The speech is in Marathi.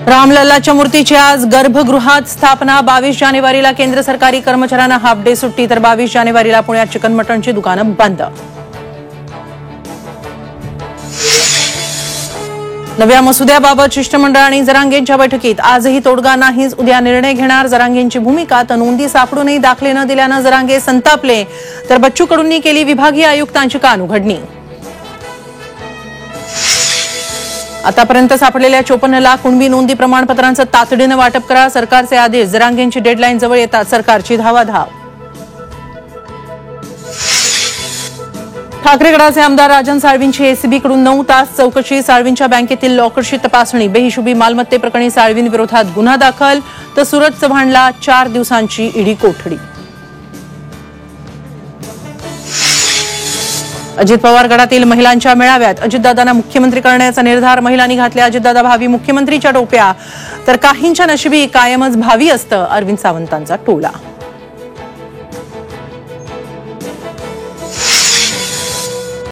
रामलल्लाच्या मूर्तीची आज गर्भगृहात स्थापना। 22 जानेवारीला केंद्र सरकारी कर्मचाऱ्यांना हाफ डे सुट्टी, तर 22 जानेवारीला पुण्यात चिकन मटणची दुकानं बंद। नव्या मसुद्याबाबत शिष्टमंडळ आणि जरांगेंच्या बैठकीत आजही तोडगा नाहीच, उद्या निर्णय घेणार। जरांगेंची भूमिका, तर नोंदी सापडूनही दाखले न दिल्यानं जरांगे संतापले, तर बच्चू कडूंनी केली विभागीय आयुक्तांची कानउघडणी। आतापर्यंत सापडलेल्या 54 लाख कुणबी नोंदी प्रमाणपत्रांचं तातडीनं वाटप करा, सरकारचे आदेश। जरांगेंची डेडलाईन जवळ येतात सरकारची धावाधाव। ठाकरे गटाचे आमदार राजन साळवींची एसीबीकडून 9 तास चौकशी। साळवींच्या बँकेतील लॉकरची तपासणी, बेहिशोबी मालमत्तेप्रकरणी साळवींविरोधात गुन्हा दाखल, तर सूरज चव्हाणला 4 दिवसांची ईडी कोठडी। अजित पवार गटातील महिलांच्या मेळाव्यात अजितदादांना मुख्यमंत्री करण्याचा निर्धार। महिलांनी घातल्या अजितदादा भावी मुख्यमंत्रीच्या टोप्या, तर काहींच्या नशिबी कायमच भावी असतं अरविंद सावंतांचा टोला।